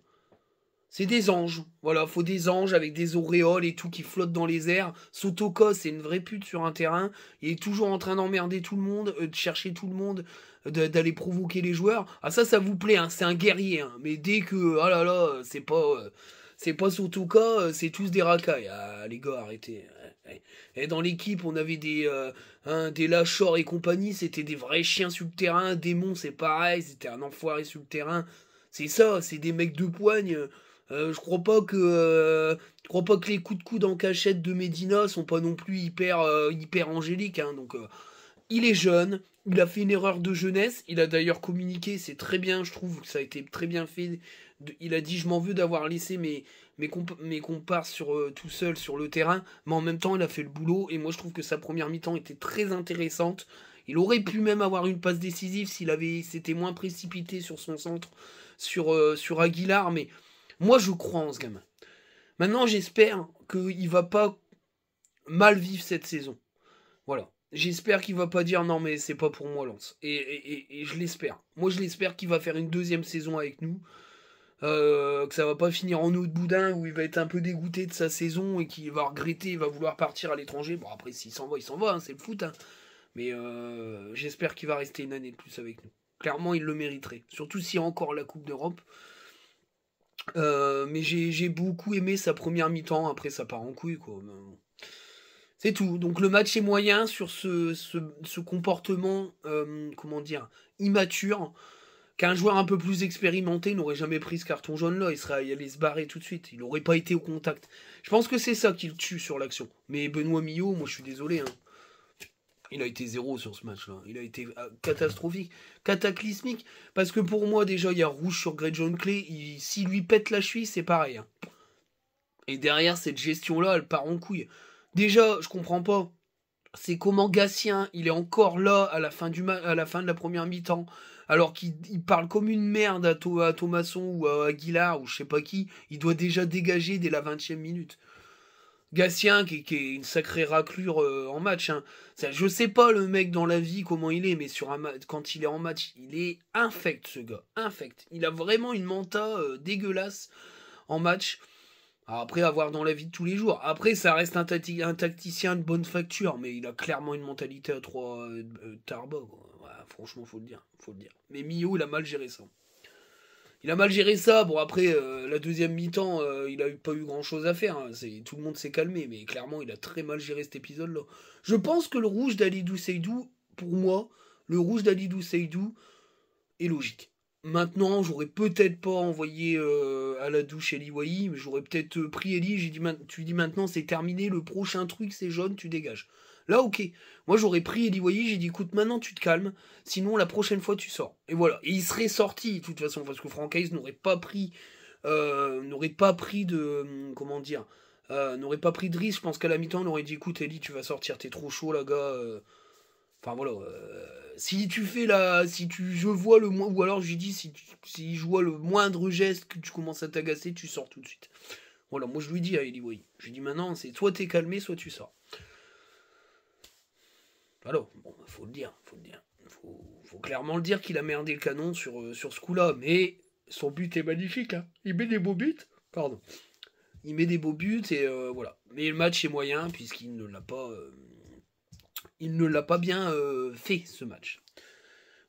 C'est des anges. Voilà, faut des anges avec des auréoles et tout qui flottent dans les airs. Sotoko, c'est une vraie pute sur un terrain. Il est toujours en train d'emmerder tout le monde, de chercher tout le monde, d'aller provoquer les joueurs. Ah ça vous plaît, hein, c'est un guerrier. Hein. Mais dès que, ah là là, c'est pas Sotoko, c'est tous des racailles. Ah les gars, arrêtez. Et dans l'équipe, on avait des Lachor et compagnie, c'était des vrais chiens sur le terrain. Démon, c'est pareil, c'était un enfoiré sur le terrain. C'est ça, c'est des mecs de poigne. Je crois pas que les coups de coude en cachette de Medina sont pas non plus hyper angéliques. Hein, donc, il est jeune, il a fait une erreur de jeunesse. Il a d'ailleurs communiqué, c'est très bien, je trouve que ça a été très bien fait. Il a dit je m'en veux d'avoir laissé mes compars tout seul sur le terrain, mais en même temps il a fait le boulot. Et moi je trouve que sa première mi-temps était très intéressante. Il aurait pu même avoir une passe décisive s'était moins précipité sur son centre sur Aguilar, mais moi, je crois en ce gamin. Maintenant, j'espère qu'il va pas mal vivre cette saison. Voilà. J'espère qu'il va pas dire non, mais c'est pas pour moi, Lens. Et je l'espère. Moi, je l'espère qu'il va faire une deuxième saison avec nous. Que ça va pas finir en eau de boudin où il va être un peu dégoûté de sa saison et qu'il va regretter, il va vouloir partir à l'étranger. Bon, après, s'il s'en va, il s'en va, hein, c'est le foot. Hein. Mais j'espère qu'il va rester une année de plus avec nous. Clairement, il le mériterait. Surtout s'il y a encore la Coupe d'Europe. Mais j'ai beaucoup aimé sa première mi-temps, après ça part en couille quoi. C'est tout. Donc le match est moyen sur ce comportement, comment dire, immature, qu'un joueur un peu plus expérimenté n'aurait jamais pris ce carton jaune là, il allait se barrer tout de suite, il aurait pas été au contact. Je pense que c'est ça qui le tue sur l'action. Mais Benoît Millot, moi je suis désolé, hein. Il a été zéro sur ce match-là. Il a été catastrophique, cataclysmique. Parce que pour moi, déjà, il y a rouge sur Greg John Clay. S'il lui pète la cheville, c'est pareil. Hein. Et derrière, cette gestion-là, elle part en couille. Déjà, je comprends pas. C'est comment Gatien, il est encore là à la fin de la première mi-temps. Alors qu'il parle comme une merde à Thomasson ou à Aguilar ou je sais pas qui. Il doit déjà dégager dès la 20e minute. Gatien qui est une sacrée raclure en match. Hein. Je sais pas le mec dans la vie comment il est, mais quand il est en match, il est infect ce gars. Infect. Il a vraiment une menta dégueulasse en match. Alors après, à voir dans la vie de tous les jours. Après, ça reste un tacticien de bonne facture, mais il a clairement une mentalité à trois tarba. Ouais, franchement, faut le dire. Mais Mio, il a mal géré ça. Il a mal géré ça. Bon, après, la deuxième mi-temps, il a pas eu grand-chose à faire. Hein. Tout le monde s'est calmé, mais clairement, il a très mal géré cet épisode-là. Je pense que le rouge d'Alidou Seydou, pour moi, le rouge d'Alidou Seydou est logique. Maintenant, j'aurais peut-être pas envoyé à la douche Eli Wahi, mais j'aurais peut-être pris Eli. Tu dis maintenant, c'est terminé, le prochain truc, c'est jaune, tu dégages. Là, ok. Moi, j'aurais pris Eli Wahi, j'ai dit, écoute, maintenant, tu te calmes. Sinon, la prochaine fois, tu sors. Et voilà. Et il serait sorti, de toute façon, parce que Francaise n'aurait pas pris comment dire, n'aurait pas pris de risque. Je pense qu'à la mi-temps, on aurait dit, écoute, Eli, tu vas sortir, t'es trop chaud, là, gars. Enfin, voilà. Si je vois le moins, ou alors, je lui dis, si je vois le moindre geste que tu commences à t'agacer, tu sors tout de suite. Voilà, moi, je lui dis à Eli Wahi. Je lui dis, maintenant, c'est soit t'es calmé, soit tu sors. Alors, bon, faut le dire. Faut clairement le dire qu'il a merdé le canon sur ce coup-là. Mais son but est magnifique. Hein. Il met des beaux buts. Pardon. Il met des beaux buts et voilà. Mais le match est moyen puisqu'il ne l'a pas, bien fait ce match.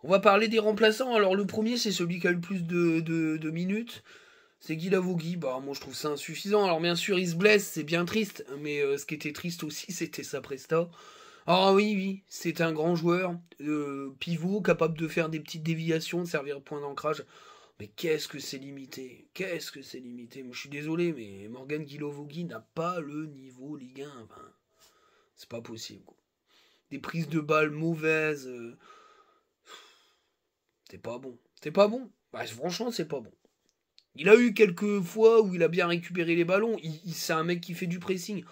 On va parler des remplaçants. Alors le premier, c'est celui qui a le plus de minutes. C'est Guy Lavogui. Bah moi je trouve ça insuffisant. Alors bien sûr il se blesse, c'est bien triste. Mais ce qui était triste aussi, c'était sa presta. Ah oui, c'est un grand joueur, pivot, capable de faire des petites déviations, de servir de point d'ancrage. Mais qu'est-ce que c'est limité. Moi je suis désolé, mais Morgan Guilavogui n'a pas le niveau Ligue 1. Enfin, c'est pas possible. Quoi. Des prises de balles mauvaises. C'est pas bon. Bah, franchement, c'est pas bon. Il a eu quelques fois où il a bien récupéré les ballons. C'est un mec qui fait du pressing.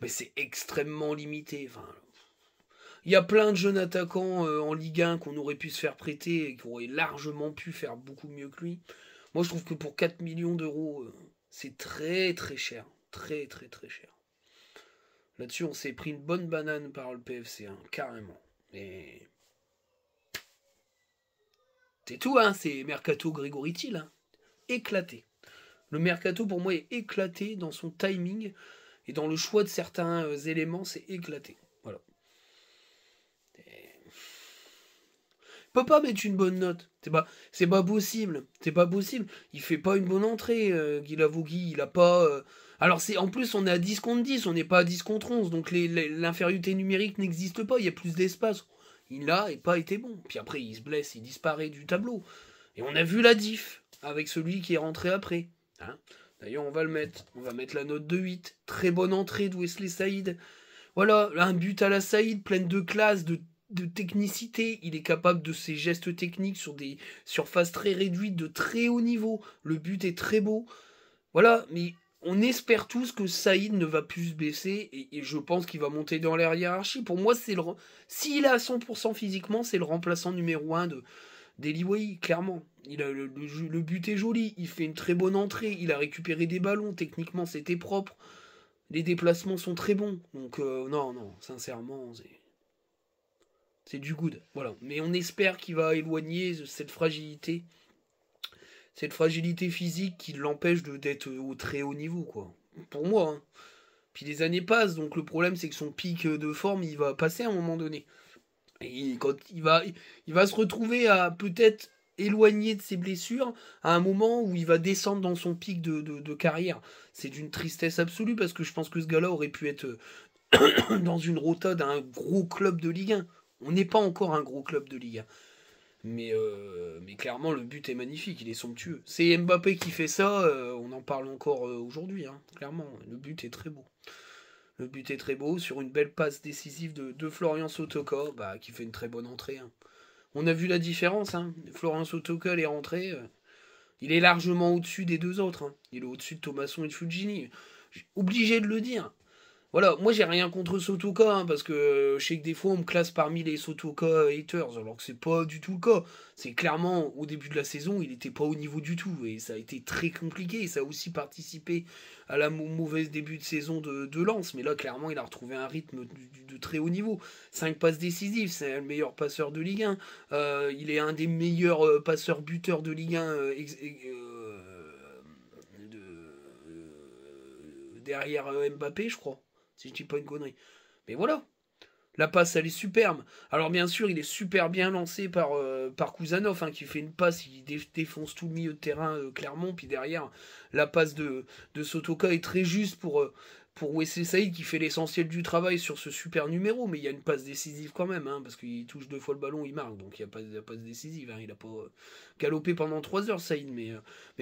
mais c'est extrêmement limité. Enfin, il y a plein de jeunes attaquants en Ligue 1 qu'on aurait pu se faire prêter et qui auraient largement pu faire beaucoup mieux que lui. Moi, je trouve que pour 4 millions d'euros, c'est très très cher. Très très très cher. Là-dessus, on s'est pris une bonne banane par le PFC, hein, carrément. Et c'est tout, hein, c'est Mercato Grégory Thiel, hein. Éclaté. Le Mercato, pour moi, est éclaté dans son timing et dans le choix de certains éléments, c'est éclaté. Voilà. Peut pas mettre une bonne note. C'est pas possible. C'est pas possible. Il fait pas une bonne entrée, Guy Lavogui. Il a pas. Alors, en plus, on est à 10 contre 10. On n'est pas à 10 contre 11. Donc, l'infériorité numérique n'existe pas. Il y a plus d'espace. Il a et pas été bon. Puis après, il se blesse. Il disparaît du tableau. Et on a vu la diff avec celui qui est rentré après. Hein. D'ailleurs, on va le mettre. On va mettre la note de 8. Très bonne entrée de Wesley Saïd. Voilà, un but à la Saïd, pleine de classe, de technicité. Il est capable de ses gestes techniques sur des surfaces très réduites, de très haut niveau. Le but est très beau. Voilà, mais on espère tous que Saïd ne va plus se baisser et je pense qu'il va monter dans la hiérarchie. Pour moi, s'il est à 100% physiquement, c'est le remplaçant numéro 1 d'Eli Wahi, clairement. Le but est joli, il fait une très bonne entrée, il a récupéré des ballons, techniquement c'était propre. Les déplacements sont très bons. Donc non, sincèrement, c'est du good. Voilà. Mais on espère qu'il va éloigner cette fragilité physique qui l'empêche d'être au très haut niveau, quoi. Pour moi. Hein. Puis les années passent, donc le problème c'est que son pic de forme, il va passer à un moment donné. Et quand il va se retrouver à peut-être éloigné de ses blessures à un moment où il va descendre dans son pic de carrière. C'est d'une tristesse absolue parce que je pense que ce gars-là aurait pu être dans une rota d'un gros club de Ligue 1. On n'est pas encore un gros club de Ligue 1. Mais clairement, le but est magnifique, il est somptueux. C'est Mbappé qui fait ça, on en parle encore aujourd'hui, hein, clairement. Le but est très beau. Le but est très beau sur une belle passe décisive de Florian Sotoka, qui fait une très bonne entrée. Hein. On a vu la différence. Hein. Florian Sotoka, est rentré. Il est largement au-dessus des deux autres. Hein. Il est au-dessus de Thomasson et de Fujini. Obligé de le dire. Voilà, moi j'ai rien contre Sotoka, hein, parce que je sais que des fois on me classe parmi les Sotoka haters, alors que c'est pas du tout le cas. C'est clairement, au début de la saison, il était pas au niveau du tout, et ça a été très compliqué, et ça a aussi participé à la mauvaise début de saison de Lens, mais là clairement il a retrouvé un rythme de très haut niveau. 5 passes décisives, c'est le meilleur passeur de Ligue 1, il est un des meilleurs passeurs buteurs de Ligue 1 derrière Mbappé, je crois. Si je dis pas une connerie. Mais voilà. La passe, elle est superbe. Alors bien sûr, il est super bien lancé par Kouzanov, hein, qui fait une passe, il défonce tout le milieu de terrain Clermont. Puis derrière, la passe de Sotoka est très juste pour Wesley Saïd, qui fait l'essentiel du travail sur ce super numéro. Mais il y a une passe décisive quand même, hein, parce qu'il touche 2 fois le ballon, il marque. Donc il n'y a pas de passe décisive. Hein, il n'a pas galopé pendant 3 heures, Saïd. Mais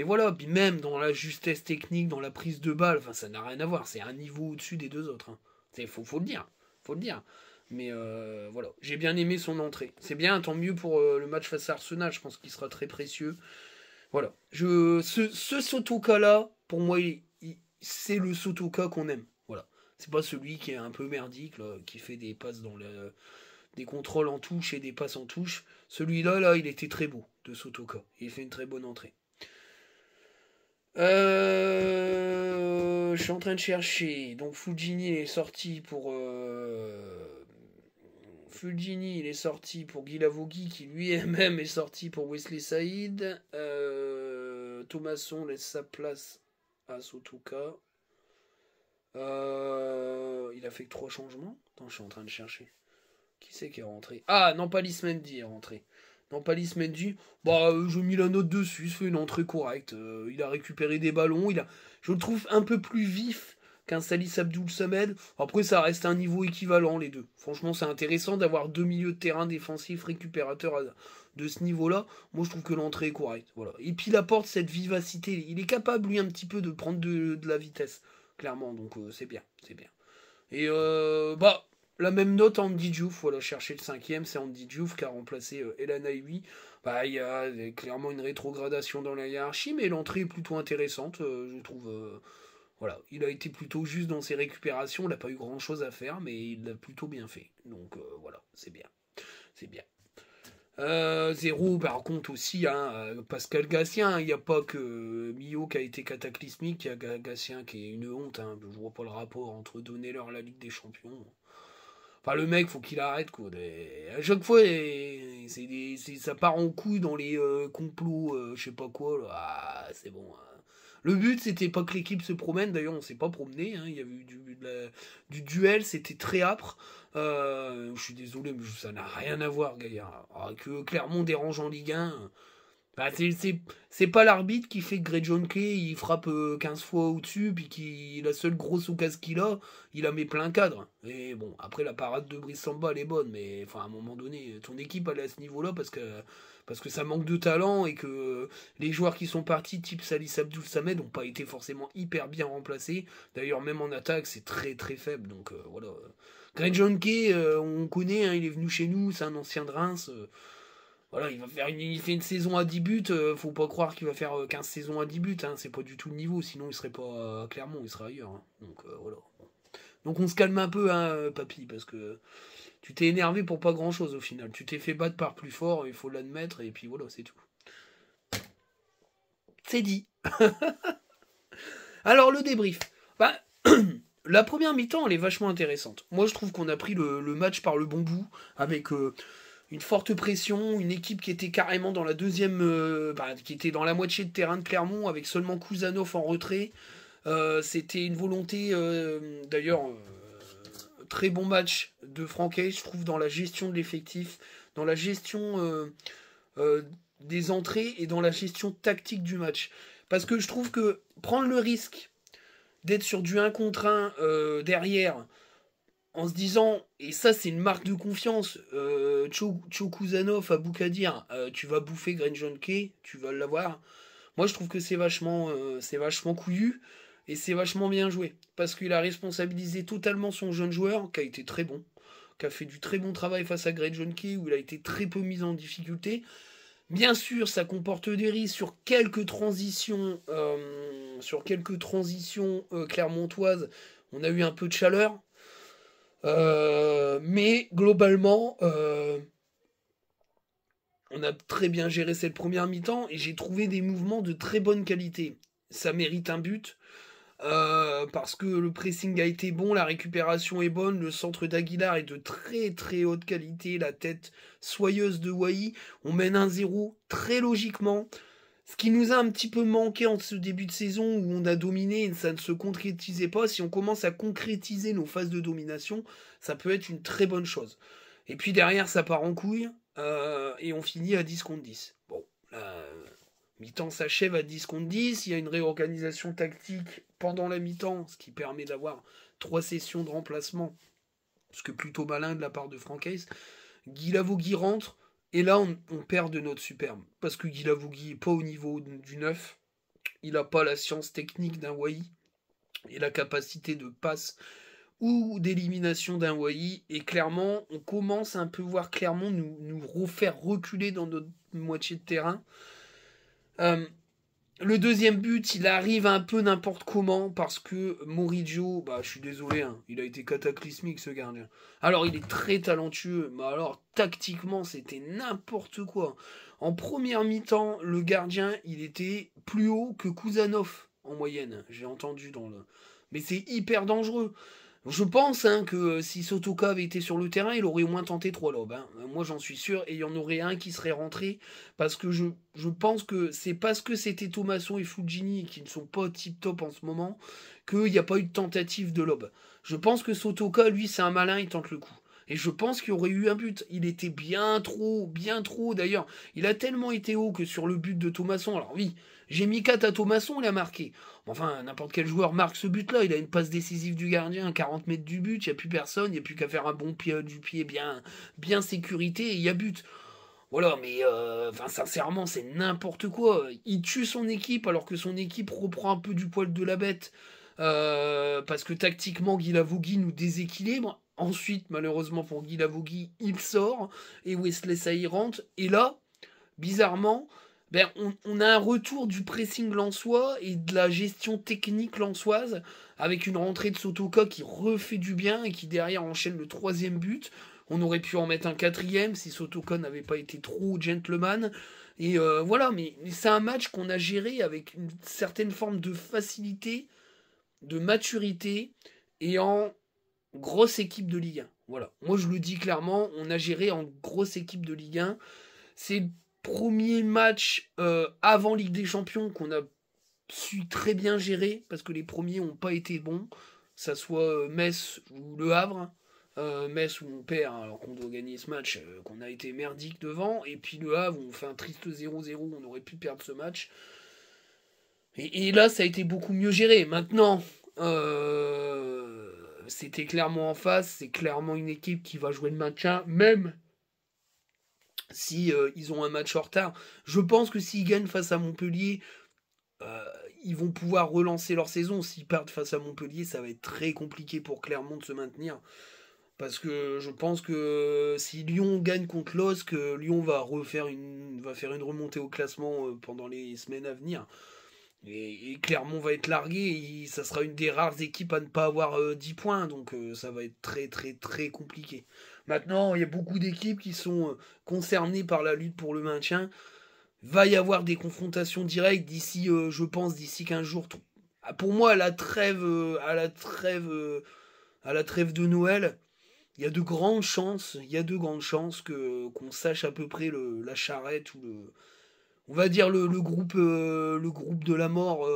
voilà, puis même dans la justesse technique, dans la prise de balle, ça n'a rien à voir. C'est un niveau au-dessus des deux autres. Hein. Faut le dire. Faut le dire. Mais voilà, j'ai bien aimé son entrée. C'est bien, tant mieux pour le match face à Arsenal, je pense qu'il sera très précieux. Voilà. Ce Sotoka-là, pour moi, c'est le Sotoka qu'on aime. Voilà. C'est pas celui qui est un peu merdique, là, qui fait des passes des contrôles en touche et des passes en touche. Celui-là, là, il était très beau, de Sotoka. Il fait une très bonne entrée. Je suis en train de chercher. Donc Fujini est sorti pour... Fulgini, il est sorti pour Guy Lavogui, qui lui-même est sorti pour Wesley Saïd. Thomasson laisse sa place à Sotoka. Il a fait que 3 changements. Attends, je suis en train de chercher. Qui c'est qui est rentré? Ah, Nampalys Mendy est rentré. Nampalys Mendy, j'ai mis la note dessus, il se fait une entrée correcte. Il a récupéré des ballons. Je le trouve un peu plus vif qu'un Salis Abdoul Samed. Après, ça reste un niveau équivalent, les deux. Franchement, c'est intéressant d'avoir 2 milieux de terrain défensifs récupérateurs de ce niveau-là. Moi, je trouve que l'entrée est correcte. Voilà. Et puis, il apporte cette vivacité. Il est capable, lui, un petit peu de prendre de la vitesse. Clairement, donc c'est bien. C'est bien. Et, la même note Andy Diouf. Voilà, chercher le 5e, c'est Andy Diouf qui a remplacé Elan Aïwi. Il y a clairement une rétrogradation dans la hiérarchie, mais l'entrée est plutôt intéressante, je trouve... Voilà, il a été plutôt juste dans ses récupérations, il n'a pas eu grand-chose à faire, mais il l'a plutôt bien fait. Donc voilà, c'est bien. C'est bien. Zéro, par contre aussi, hein, Pascal Gatien, il n'y a pas que Millau qui a été cataclysmique, il y a Gatien qui est une honte, hein, je vois pas le rapport entre donner-leur la Ligue des Champions. Enfin, le mec, faut qu'il arrête, quoi. À chaque fois, ça part en couille dans les complots, je sais pas quoi, là. Ah, c'est bon. Hein. Le but, c'était pas que l'équipe se promène. D'ailleurs, on s'est pas promené. Hein. Il y a eu du duel, c'était très âpre. Je suis désolé, mais ça n'a rien à voir, Gaillard. Alors, que Clermont dérange en Ligue 1. Bah, c'est pas l'arbitre qui fait que Greg Jonke il frappe 15 fois au-dessus, puis la seule grosse occasion qu'il a, il la met plein cadre. Et bon, après la parade de Brice Samba elle est bonne, mais enfin à un moment donné, ton équipe elle est à ce niveau-là parce que ça manque de talent et que les joueurs qui sont partis, type Salis Abdul Samed, n'ont pas été forcément hyper bien remplacés. D'ailleurs, même en attaque, c'est très très faible. Donc voilà. Greg Jonke, on connaît, hein, il est venu chez nous, c'est un ancien de Reims. Voilà, il fait une saison à 10 buts, faut pas croire qu'il va faire 15 saisons à 10 buts, hein, c'est pas du tout le niveau, sinon il serait pas à Clermont, il serait ailleurs. Hein. Donc voilà. Donc on se calme un peu, hein, papy, parce que tu t'es énervé pour pas grand chose au final. Tu t'es fait battre par plus fort, il faut l'admettre, et puis voilà, c'est tout. C'est dit. Alors le débrief. Bah, la première mi-temps, elle est vachement intéressante. Moi je trouve qu'on a pris le match par le bon bout, avec une forte pression, une équipe qui était carrément dans la deuxième, qui était dans la moitié de terrain de Clermont avec seulement Kouzanov en retrait. C'était une volonté, d'ailleurs, très bon match de Franquet, je trouve, dans la gestion de l'effectif, dans la gestion des entrées et dans la gestion tactique du match. Parce que je trouve que prendre le risque d'être sur du 1 contre 1 derrière, en se disant, et ça c'est une marque de confiance, Chokuzanov à Boukadir, tu vas bouffer Green John Kay, tu vas l'avoir. Moi je trouve que c'est vachement couillu et c'est vachement bien joué. Parce qu'il a responsabilisé totalement son jeune joueur, qui a été très bon, qui a fait du très bon travail face à Green John Kay, où il a été très peu mis en difficulté. Bien sûr, ça comporte des risques sur quelques transitions, clermontoises. On a eu un peu de chaleur. Mais globalement, on a très bien géré cette première mi-temps et j'ai trouvé des mouvements de très bonne qualité. Ça mérite un but parce que le pressing a été bon, la récupération est bonne, le centre d'Aguilar est de très très haute qualité, la tête soyeuse de Wai. On mène 1-0 très logiquement. Ce qui nous a un petit peu manqué en ce début de saison où on a dominé et ça ne se concrétisait pas, si on commence à concrétiser nos phases de domination, ça peut être une très bonne chose. Et puis derrière, ça part en couille et on finit à 10 contre 10. Bon, la mi-temps s'achève à 10 contre 10, il y a une réorganisation tactique pendant la mi-temps, ce qui permet d'avoir 3 sessions de remplacement, ce que plutôt malin de la part de Francaise. Guy Lavogui rentre. Et là, on perd de notre superbe. Parce que Guy Lavogui n'est pas au niveau du 9. Il n'a pas la science technique d'un Wai. Et la capacité de passe ou d'élimination d'un Wai. Et clairement, on commence à un peu voir Clermont nous refaire reculer dans notre moitié de terrain. Le deuxième but, il arrive un peu n'importe comment parce que Moriggio, je suis désolé, hein, il a été cataclysmique ce gardien. Alors il est très talentueux, mais alors tactiquement c'était n'importe quoi. En première mi-temps, le gardien, il était plus haut que Kouzanov en moyenne, j'ai entendu mais c'est hyper dangereux. Je pense que si Sotoka avait été sur le terrain, il aurait au moins tenté 3 lobes. Hein. Moi, j'en suis sûr. Et il y en aurait un qui serait rentré. Parce que je pense que c'est parce que c'était Thomasson et Fugini qui ne sont pas tip-top en ce moment qu'il n'y a pas eu de tentative de lobe. Je pense que Sotoka, lui, c'est un malin, il tente le coup. Et je pense qu'il y aurait eu un but. Il était bien trop. D'ailleurs, il a tellement été haut que sur le but de Thomasson. Alors oui, j'ai mis 4 à Thomasson, il a marqué. Enfin, n'importe quel joueur marque ce but-là. Il a une passe décisive du gardien à 40 mètres du but. Il n'y a plus personne. Il n'y a plus qu'à faire un bon pied du pied bien sécurité. Et il y a but. Voilà, mais sincèrement, c'est n'importe quoi. Il tue son équipe alors que son équipe reprend un peu du poil de la bête. Parce que tactiquement, Guy Lavogui nous déséquilibre. Ensuite, malheureusement pour Guy Lavogui, il sort. Et Wesley Saï rentre. Et là, bizarrement, ben, on a un retour du pressing lensois et de la gestion technique lensoise, avec une rentrée de Sotoka qui refait du bien et qui derrière enchaîne le 3e but. On aurait pu en mettre un 4e si Sotoka n'avait pas été trop gentleman. Et voilà, mais c'est un match qu'on a géré avec une certaine forme de facilité, de maturité, et en grosse équipe de Ligue 1. Voilà, moi je le dis clairement, on a géré en grosse équipe de Ligue 1. C'est le premier match avant Ligue des Champions qu'on a su très bien gérer, parce que les premiers n'ont pas été bons, ça soit Metz ou Le Havre. Metz où on perd alors qu'on doit gagner ce match, qu'on a été merdique devant, et puis Le Havre où on fait un triste 0-0, on aurait pu perdre ce match. Et là, ça a été beaucoup mieux géré. Maintenant, c'était clairement en face, c'est clairement une équipe qui va jouer le maintien, même si ils ont un match en retard. Je pense que s'ils gagnent face à Montpellier, euh, ils vont pouvoir relancer leur saison. S'ils perdent face à Montpellier, ça va être très compliqué pour Clermont de se maintenir. Parce que je pense que si Lyon gagne contre LOSC, Lyon va faire une remontée au classement pendant les semaines à venir. Et Clermont va être largué, et ça sera une des rares équipes à ne pas avoir 10 points, donc ça va être très très très compliqué. Maintenant, il y a beaucoup d'équipes qui sont concernées par la lutte pour le maintien. Va y avoir des confrontations directes d'ici, je pense, d'ici 15 jours. Pour moi, à la trêve de Noël, il y a de grandes chances qu'on sache à peu près la charrette ou on va dire le groupe de la mort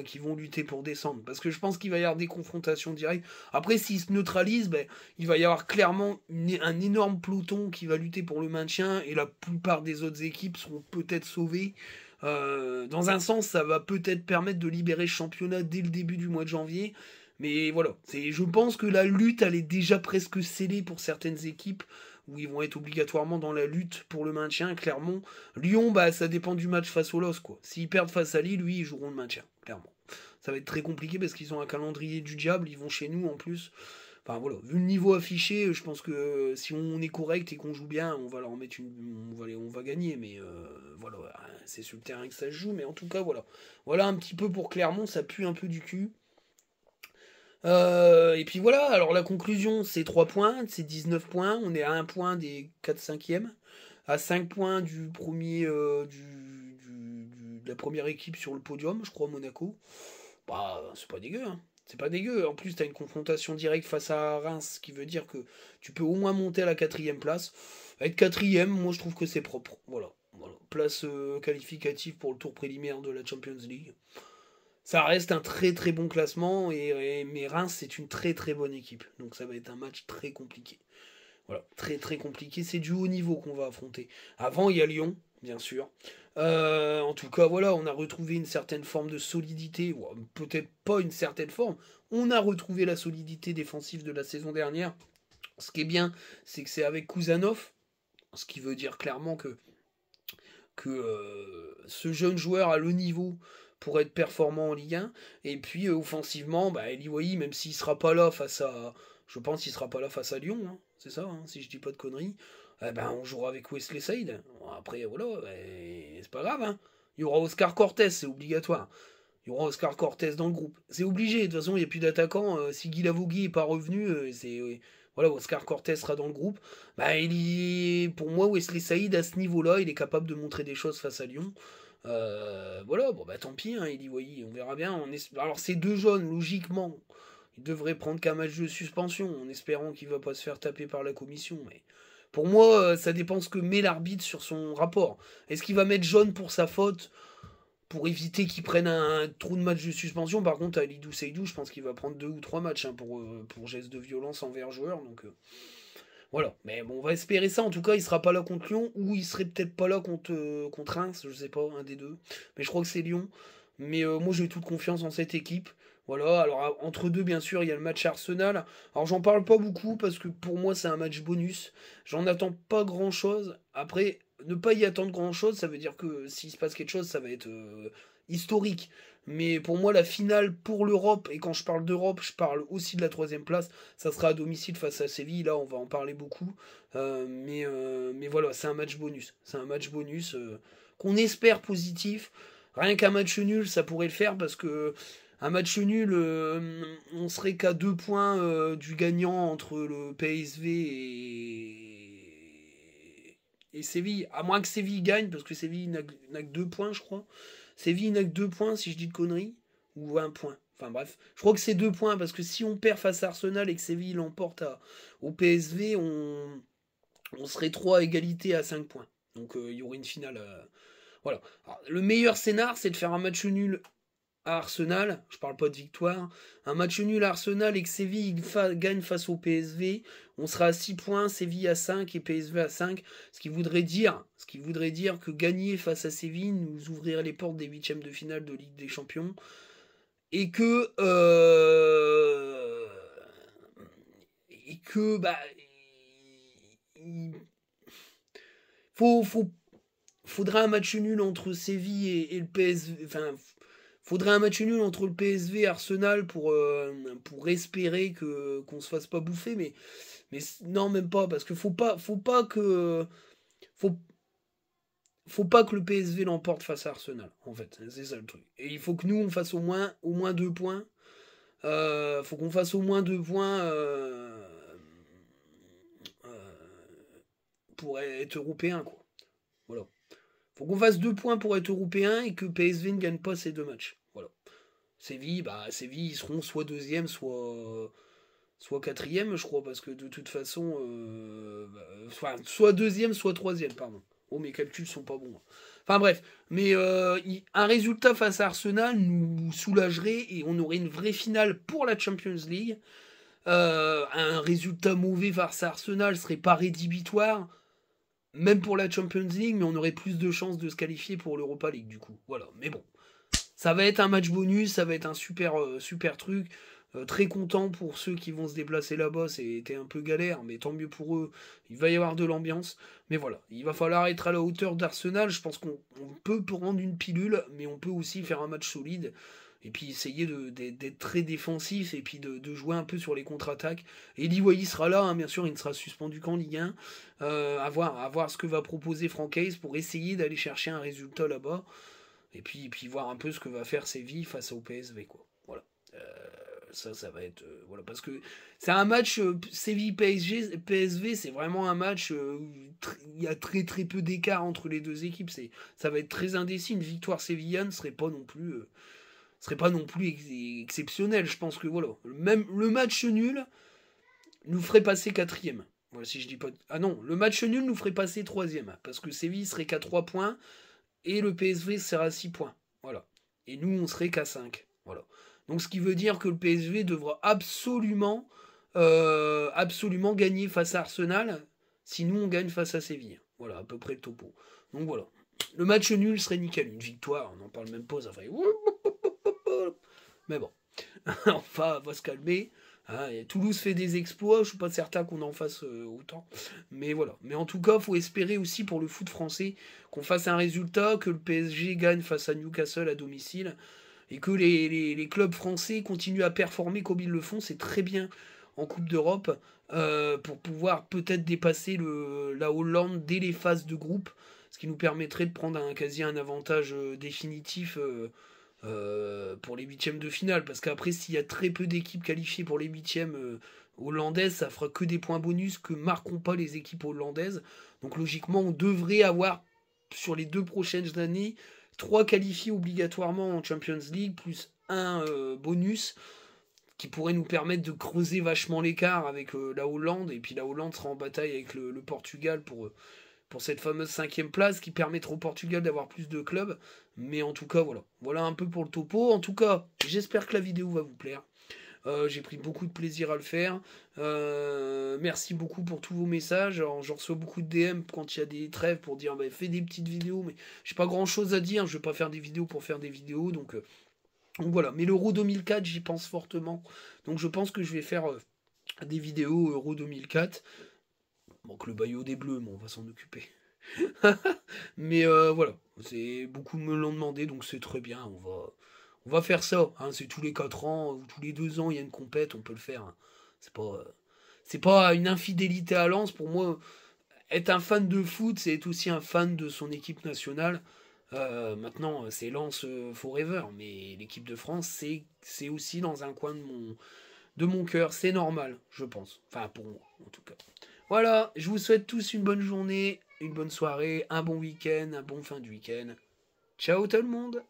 qui vont lutter pour descendre. Parce que je pense qu'il va y avoir des confrontations directes. Après, s'ils se neutralisent, ben, il va y avoir clairement un énorme peloton qui va lutter pour le maintien, et la plupart des autres équipes seront peut-être sauvées. Dans un sens, ça va peut-être permettre de libérer ce championnat dès le début du mois de janvier. Mais voilà, je pense que la lutte, elle est déjà presque scellée pour certaines équipes, où ils vont être obligatoirement dans la lutte pour le maintien, clairement. Lyon, bah, ça dépend du match face au LOS, quoi. S'ils perdent face à Lille, oui, ils joueront le maintien, clairement. Ça va être très compliqué parce qu'ils ont un calendrier du diable, ils vont chez nous en plus. Enfin voilà, vu le niveau affiché, je pense que si on est correct et qu'on joue bien, on va leur mettre on va gagner. Mais voilà, c'est sur le terrain que ça se joue. Mais en tout cas, voilà. Voilà un petit peu pour Clermont, ça pue un peu du cul. Et puis voilà, alors la conclusion, c'est 3 points, c'est 19 points, on est à 1 point des 4-5e, à 5 points du premier de la première équipe sur le podium, je crois, Monaco. Bah, c'est pas dégueu, hein. C'est pas dégueu. En plus, t'as une confrontation directe face à Reims, ce qui veut dire que tu peux au moins monter à la 4e place. Être 4e, moi je trouve que c'est propre. Voilà. Voilà. Place qualificative pour le tour préliminaire de la Champions League. Ça reste un très très bon classement, mais Reims c'est une très très bonne équipe. Donc ça va être un match très compliqué. Voilà, très très compliqué. C'est du haut niveau qu'on va affronter. Avant il y a Lyon, bien sûr. En tout cas voilà, on a retrouvé une certaine forme de solidité. Peut-être pas une certaine forme. On a retrouvé la solidité défensive de la saison dernière. Ce qui est bien, c'est que c'est avec Kouzanov. Ce qui veut dire clairement que ce jeune joueur a le niveau pour être performant en Ligue 1. Et puis offensivement, bah, Eli Wahi, même s'il sera pas là face à. Je pense qu'il sera pas là face à Lyon, hein, c'est ça, hein, si je dis pas de conneries. Ben, on jouera avec Wesley Saïd. Après, voilà, c'est pas grave. Hein. Il y aura Oscar Cortés, c'est obligatoire. Il y aura Oscar Cortés dans le groupe. C'est obligé, de toute façon, il n'y a plus d'attaquant. Si Guy Lavogui n'est pas revenu, voilà, Oscar Cortés sera dans le groupe. Bah, pour moi, Wesley Saïd, à ce niveau-là, il est capable de montrer des choses face à Lyon. Voilà, bon bah tant pis, hein, il y voyait, on verra bien. Alors ces deux jeunes, logiquement, ils devraient prendre qu'un match de suspension, en espérant qu'il va pas se faire taper par la commission. Mais pour moi, ça dépend ce que met l'arbitre sur son rapport. Est-ce qu'il va mettre jaune pour sa faute, pour éviter qu'il prenne un trou de match de suspension? Par contre, à Lidou Seydou, je pense qu'il va prendre 2 ou 3 matchs, hein, pour geste de violence envers joueur. Donc voilà, mais bon, on va espérer ça. En tout cas, il sera pas là contre Lyon, ou il serait peut-être pas là contre Reims, je sais pas, un des deux. Mais je crois que c'est Lyon. Mais moi, j'ai toute confiance en cette équipe. Voilà, alors entre deux, bien sûr, il y a le match Arsenal. Alors, j'en parle pas beaucoup parce que pour moi, c'est un match bonus. J'en attends pas grand-chose. Après, ne pas y attendre grand-chose, ça veut dire que s'il se passe quelque chose, ça va être historique. Mais pour moi, la finale pour l'Europe, et quand je parle d'Europe, je parle aussi de la 3e place, ça sera à domicile face à Séville. Là, on va en parler beaucoup. Mais voilà, c'est un match bonus. C'est un match bonus. qu'on espère positif. Rien qu'un match nul, ça pourrait le faire parce que un match nul, on serait qu'à 2 points du gagnant entre le PSV et Séville. À moins que Séville gagne, parce que Séville n'a que 2 points, je crois. Séville n'a que 2 points, si je dis de conneries, ou 1 point. Enfin bref, je crois que c'est 2 points, parce que si on perd face à Arsenal et que Séville l'emporte au PSV, on serait 3 à égalité à 5 points. Donc il y aurait une finale. Voilà. Alors, le meilleur scénar, c'est de faire un match nul à Arsenal. Je parle pas de victoire. Un match nul à Arsenal et que Séville gagne face au PSV. On sera à 6 points, Séville à 5 et PSV à 5. Ce qui voudrait dire que gagner face à Séville nous ouvrirait les portes des huitièmes de finale de Ligue des Champions. Et que bah faudrait un match nul entre Séville et le PSV. Enfin, faudrait un match nul entre le PSV et Arsenal pour espérer qu'on se fasse pas bouffer. Mais non, même pas, parce que faut pas que le PSV l'emporte face à Arsenal. En fait, c'est ça le truc. Et il faut que nous on fasse au moins 2 points. Faut qu'on fasse au moins 2 points pour être européen, quoi. Voilà. Faut qu'on fasse 2 points pour être européen et que PSV ne gagne pas ces 2 matchs. Voilà. Séville, ils seront soit deuxième, soit quatrième, je crois, parce que de toute façon, soit deuxième, soit troisième, pardon. Oh, mes calculs sont pas bons. Enfin bref, mais un résultat face à Arsenal nous soulagerait et on aurait une vraie finale pour la Champions League. Un résultat mauvais face à Arsenal serait pas rédhibitoire, même pour la Champions League, mais on aurait plus de chances de se qualifier pour l'Europa League du coup. Voilà, mais bon. Ça va être un match bonus, ça va être un super truc. Très content pour ceux qui vont se déplacer là-bas, c'était un peu galère, mais tant mieux pour eux, il va y avoir de l'ambiance. Mais voilà, il va falloir être à la hauteur d'Arsenal, je pense qu'on peut prendre une pilule, mais on peut aussi faire un match solide, et puis essayer d'être très défensif, et puis de jouer un peu sur les contre-attaques. Et Wai sera là, hein, bien sûr, il ne sera suspendu qu'en Ligue 1, à voir ce que va proposer Franck Hayes pour essayer d'aller chercher un résultat là-bas, et puis voir un peu ce que va faire Séville face au PSV, quoi. Voilà. Ça va être voilà, parce que c'est un match Séville PSV, c'est vraiment un match il y a très très peu d'écart entre les deux équipes, ça va être très indécis. Une victoire sévillane serait pas non plus exceptionnel. Je pense que voilà, même le match nul nous ferait passer quatrième. Voilà, si je dis pas ah non, le match nul nous ferait passer troisième, parce que Séville serait qu'à 3 points et le PSV sera à 6 points. Voilà. Et nous on serait qu'à 5. Voilà. Donc ce qui veut dire que le PSV devra absolument gagner face à Arsenal, si nous on gagne face à Séville. Voilà, à peu près le topo. Donc voilà. Le match nul serait nickel. Une victoire, on n'en parle même pas, ça ferait... Mais bon, on va se calmer. Hein, Toulouse fait des exploits, je suis pas certain qu'on en fasse autant. Mais voilà. Mais en tout cas, faut espérer aussi pour le foot français qu'on fasse un résultat, que le PSG gagne face à Newcastle à domicile, et que les clubs français continuent à performer comme ils le font. C'est très bien en Coupe d'Europe, pour pouvoir peut-être dépasser la Hollande dès les phases de groupe, ce qui nous permettrait de prendre un avantage définitif pour les huitièmes de finale, parce qu'après s'il y a très peu d'équipes qualifiées pour les huitièmes hollandaises, ça fera que des points bonus que marqueront pas les équipes hollandaises. Donc logiquement on devrait avoir sur les 2 prochaines années 3 qualifiés obligatoirement en Champions League, plus un bonus qui pourrait nous permettre de creuser vachement l'écart avec la Hollande, et puis la Hollande sera en bataille avec le Portugal pour cette fameuse 5e place qui permettra au Portugal d'avoir plus de clubs. Mais en tout cas, voilà un peu pour le topo. En tout cas, j'espère que la vidéo va vous plaire. J'ai pris beaucoup de plaisir à le faire. Merci beaucoup pour tous vos messages. J'en reçois beaucoup de DM quand il y a des trêves pour dire fais des petites vidéos, mais j'ai pas grand chose à dire. Je vais pas faire des vidéos pour faire des vidéos, donc voilà. Mais l'Euro 2004, j'y pense fortement. Donc je pense que je vais faire des vidéos Euro 2004. Manque le maillot des Bleus, mais on va s'en occuper. Mais voilà, beaucoup me l'ont demandé, donc c'est très bien. On va faire ça. Hein, c'est tous les 4 ans ou tous les 2 ans, il y a une compète, on peut le faire. Hein. C'est pas une infidélité à Lens. Pour moi, être un fan de foot, c'est être aussi un fan de son équipe nationale. Maintenant, c'est Lens forever, mais l'équipe de France, c'est aussi dans un coin de mon cœur. C'est normal, je pense. Enfin, pour moi, en tout cas. Voilà, je vous souhaite tous une bonne journée, une bonne soirée, un bon week-end, un bon fin de week-end. Ciao tout le monde!